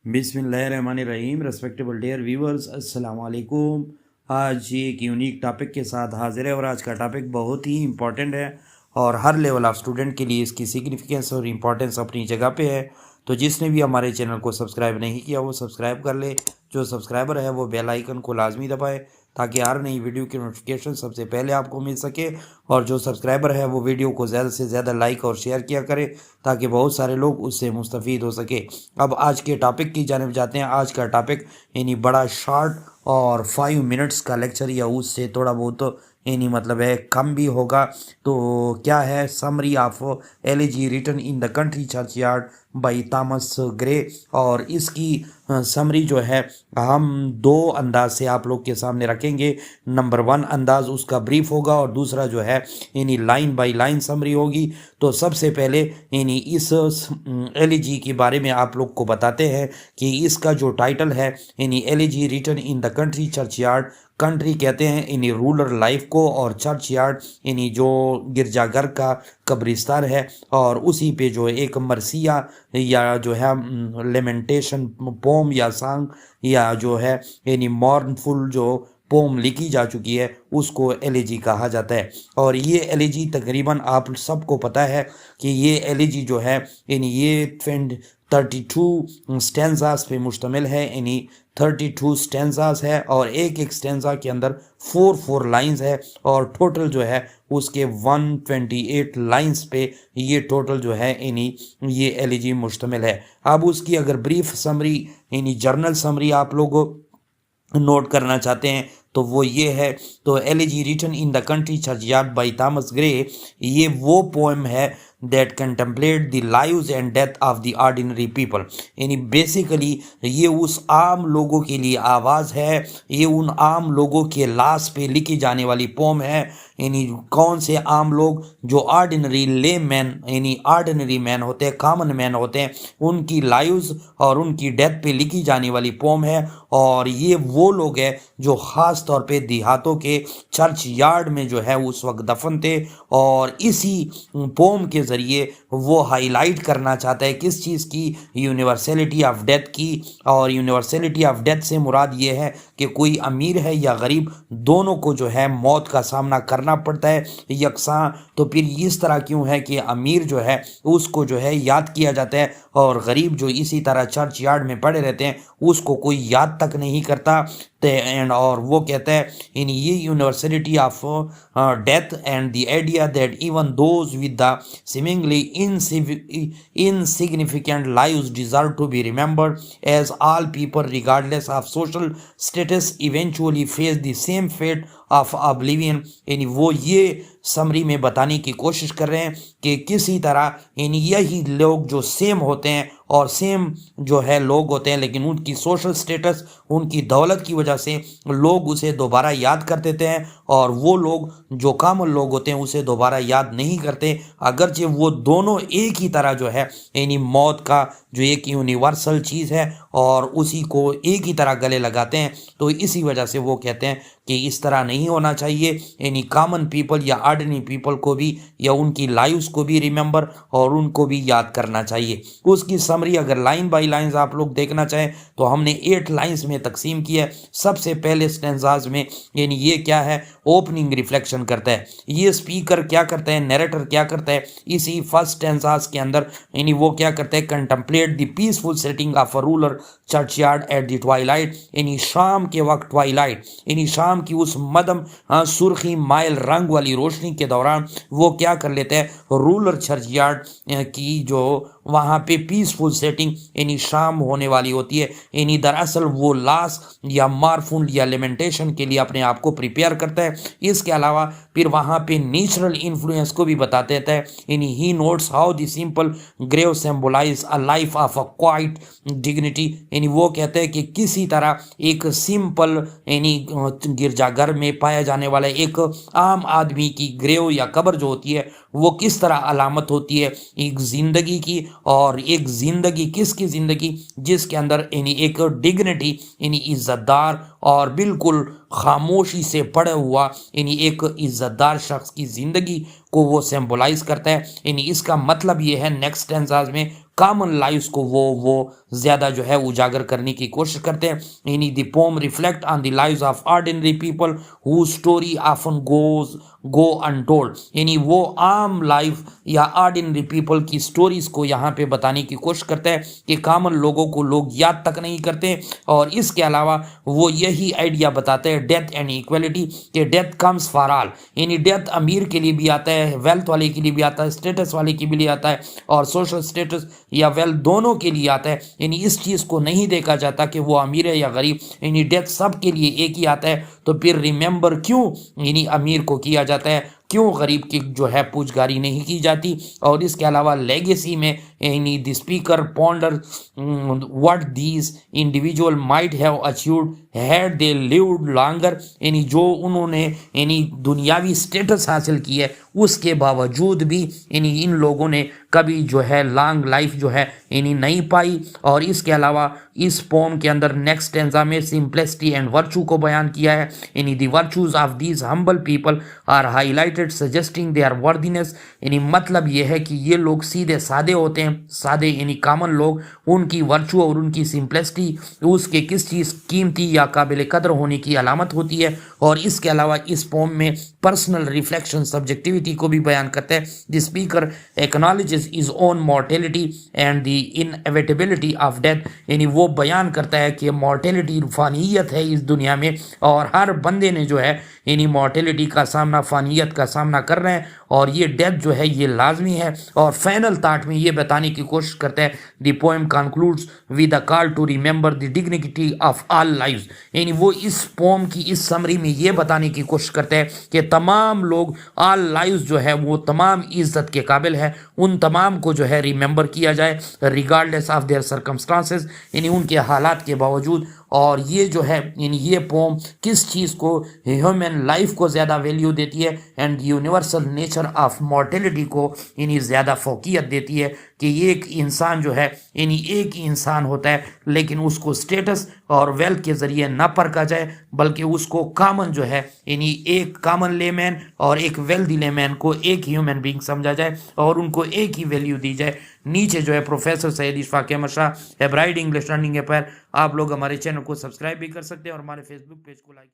बिस्मिल्लाहिर्रहमानिर्रहीम। Respectable dear viewers, अस्सलाम वालेकुम। आज एक यूनिक टॉपिक के साथ हाजिर है और आज का टॉपिक बहुत ही इम्पोर्टेंट है और हर लेवल ऑफ स्टूडेंट के लिए इसकी सिग्निफिकेंस और इम्पोर्टेंस अपनी जगह पे है। तो जिसने भी हमारे चैनल को सब्सक्राइब नहीं किया वो सब्सक्राइब कर ले। जो सब्सक्राइबर है वो बेल आइकन को लाजमी दबाए ताकि हर नई वीडियो की नोटिफिकेशन सबसे पहले आपको मिल सके। और जो सब्सक्राइबर है वो वीडियो को ज़्यादा से ज़्यादा लाइक और शेयर किया करे ताकि बहुत सारे लोग उससे मुस्तफ़ीद हो सके। अब आज के टॉपिक की जानिब जाते हैं। आज का टॉपिक यानी बड़ा शॉर्ट और 5 मिनट्स का लेक्चर या उससे थोड़ा बहुत यानी मतलब है कम भी होगा। तो क्या है summary of elegy written in the country churchyard by Thomas Gray. और इसकी समरी जो है हम दो अंदाज से आप लोग के सामने रखेंगे। नंबर 1 अंदाज उसका ब्रीफ होगा और दूसरा जो है यानी लाइन बाय लाइन समरी होगी। तो सबसे पहले यानी इस एलिजी के बारे में आप लोग को बताते हैं कि इसका जो टाइटल है यानी elegy written in the country churchyard. Country कहते हैं यानी रूरल लाइफ को और चर्च यार्ड यानी जो गिरजाघर का कब्रिस्तान है। और उसी पे जो एक मरसिया या जो है लेमेंटेशन पोम या सॉन्ग या जो है यानी मॉर्नफुल जो पोम लिखी जा चुकी है उसको एलिजी कहा जाता है। और ये एलिजी तकरीबन आप सबको पता है कि ये एलिजी जो है यानी ये 32 स्टेंजास पे मुश्तमिल है। यानी 32 स्टेंजास है और एक एक स्टेंजा के अंदर 4 लाइंस है और टोटल जो है उसके 128 लाइंस पे ये टोटल जो है यानी ये एलिजी मुश्तमिल है। अब उसकी अगर ब्रीफ समरी यानी जर्नल समरी आप लोग नोट करना चाहते हैं तो वो ये है। तो elegy written in the country churchyard by Thomas Gray ये वो पोएम है that contemplate the lives and death of the ordinary people. यानी बेसिकली ये उस आम लोगों के लिए आवाज़ है, ये उन आम लोगों के लाश पे लिखी जाने वाली पोम है। यानी कौन से आम लोग जो ऑर्डिनरी ले मैन यानी ऑर्डिनरी मैन होते हैं, कॉमन मैन होते हैं, उनकी लाइव्स और उनकी डेथ पे लिखी जाने वाली पोम है। और ये वो लोग हैं जो ख़ास तौर पे देहातों के चर्च यार्ड में जो है उस वक्त दफन थे। और इसी पोम के ज़रिए वो हाईलाइट करना चाहता है किस चीज़ की, यूनिवर्सलिटी ऑफ डेथ की। और यूनिवर्सलिटी ऑफ डेथ से मुराद ये है कि कोई अमीर है या गरीब दोनों को जो है मौत का सामना करना पड़ता है यकसां। तो फिर इस तरह क्यों है कि अमीर जो है उसको जो है याद किया जाता है और गरीब जो इसी तरह चर्च यार्ड में पड़े रहते हैं उसको कोई याद तक नहीं करता। एंड और वो कहता है इन ये universality of death and the idea that even those with the seemingly insignificant lives deserve to be remembered, as all people regardless of social status eventually face the same fate of oblivion। यानी वो ये summary में बताने की कोशिश कर रहे हैं कि किसी तरह यानी यही लोग जो सेम होते हैं और सेम जो है लोग होते हैं लेकिन उनकी सोशल स्टेटस उनकी दौलत की वजह से लोग उसे दोबारा याद कर देते हैं और वो लोग जो कॉमन लोग होते हैं उसे दोबारा याद नहीं करते, अगरचे वो दोनों एक ही तरह जो है यानी मौत का जो एक यूनिवर्सल चीज़ है और उसी को एक ही तरह गले लगाते हैं। तो इसी वजह से वो कहते हैं कि इस तरह नहीं होना चाहिए। यानी कॉमन पीपल या ऑर्डिनरी पीपल को भी या उनकी लाइव्स को भी रिमेंबर और उनको भी याद करना चाहिए। उसकी समरी अगर लाइन बाय लाइंस आप लोग देखना चाहें तो हमने 8 लाइंस में तकसीम किया है। सबसे पहले स्टेंजाज में यानी ये क्या है, ओपनिंग रिफ्लेक्शन करता है। ये स्पीकर क्या करता है, नरेटर क्या करता है इसी फर्स्ट स्टेंजाज के अंदर, यानी वो क्या करता है, contemplate the peaceful setting of a rural churchyard at the Twilight. यानी शाम के वक्त ट्वाइलाइट यानी शाम की उस मदम सुर्खी माइल रंग वाली रोशनी के दौरान वो क्या कर लेते हैं, रूरल चर्चयार्ड की जो वहाँ पे पीसफुल सेटिंग यानी शाम होने वाली होती है। यानी दरअसल वो लाश या मारफूल या लेमेंटेशन के लिए अपने आप को प्रिपेयर करता है। इसके अलावा फिर वहाँ पे नेचुरल इन्फ्लुएंस को भी बता देता है। यानी he notes how the simple grave symbolize a life of a quiet dignity. यानी वो कहते हैं कि किसी तरह एक सिंपल यानी गिरजाघर में पाया जाने वाला एक आम आदमी की ग्रेव या कब्र जो होती है वो किस तरह अलामत होती है एक ज़िंदगी की। और एक ज़िंदगी किसकी ज़िंदगी, जिसके अंदर यानी एक डिग्निटी यानी इज़्ज़तदार और बिल्कुल खामोशी से पड़ा हुआ यानी एक इज़्ज़तदार शख्स की ज़िंदगी को वो सिंबलाइज करता है। यानी इसका मतलब ये है नेक्स्ट टेंसाज में कॉमन लाइफ्स को वो ज़्यादा जो है उजागर करने की कोशिश करते हैं। यानी the pome reflect on the lives of ordinary people who story often go untold. यानी वो आम लाइफ या ऑर्डिनरी पीपल की स्टोरीज को यहाँ पे बताने की कोशिश करता है कि कॉमन लोगों को लोग याद तक नहीं करते। और इसके अलावा वो यही आइडिया बताते हैं डेथ एंड इक्वलिटी, कि डेथ कम्स फॉर ऑल। यानी डेथ अमीर के लिए भी आता है, वेल्थ वाले के लिए भी आता है, स्टेटस वाले के लिए आता है, और सोशल स्टेटस या वेल्थ दोनों के लिए आता है। यानी इस चीज़ को नहीं देखा जाता कि वो अमीर है या गरीब। यानी डेथ सब के लिए एक ही आता है। तो फिर रिमेंबर क्यों यानी अमीर को किया जाता है, क्यों गरीब की जो है पूछगारी नहीं की जाती। और इसके अलावा लेगेसी में यानी the speaker ponder what these individual might have achieved had they lived longer. यानी जो उन्होंने यानी दुनियावी स्टेटस हासिल की है उसके बावजूद भी यानी इन लोगों ने कभी जो है लॉन्ग लाइफ जो है यानी नहीं पाई। और इसके अलावा इस पोम के अंदर नेक्स्ट स्टेंजा में सिंप्लिसिटी एंड वर्चू को बयान किया है। यानी the virtues of these humble people are highlighted suggesting their worthiness. यानी मतलब ये है कि ये लोग सीधे सादे होते हैं, सादे यानी कॉमन लोग, उनकी वर्चू और उनकी सिंप्लिसिटी उसके किस चीज़ कीमती या काबिल कदर होने की अलामत होती है। और इसके अलावा इस पोम में पर्सनल रिफ्लेक्शन सब्जेक्टिविटी को भी बयान करता है। The speaker acknowledges is own mortality and the inevitability of death. यानी वो बयान करता है कि मॉर्टेलिटी फ़ानियत है इस दुनिया में, और हर बंदे ने जो है यानी मॉर्टेलिटी का सामना, फ़ानियत का सामना कर रहे हैं, और ये डेथ जो है ये लाजमी है। और फाइनल थाट में ये बताने की कोशिश करता है the poem concludes with a call to remember the dignity of all lives. यानी वो इस पोएम की इस समरी में ये बताने की कोशिश करता है कि तमाम लोग, ऑल लाइव्स जो है वो तमाम इज्जत के काबिल है, उन तमाम को जो है रिमेंबर किया जाए रिगार्डलेस ऑफ देयर सर्कमस्टांसेस, यानी उनके हालात के बावजूद। और ये जो है यानी ये पोम किस चीज़ को, ह्यूमन लाइफ को ज़्यादा वैल्यू देती है and universal nature of mortality को यानी ज़्यादा फोकियत देती है कि एक इंसान जो है यानी एक ही इंसान होता है, लेकिन उसको स्टेटस और वेल्थ के ज़रिए ना परखा जाए, बल्कि उसको कॉमन जो है यानी एक कॉमन लेमैन और एक वेल्दी लेमैन को एक ह्यूमन बीइंग समझा जाए और उनको एक ही वैल्यू दी जाए। नीचे जो है प्रोफेसर सैयद इशफाक अहमद शाह, एब्राइड इंग्लिश लर्निंग ऐप पर आप लोग हमारे चैनल को सब्सक्राइब भी कर सकते हैं और हमारे फेसबुक पेज को लाइक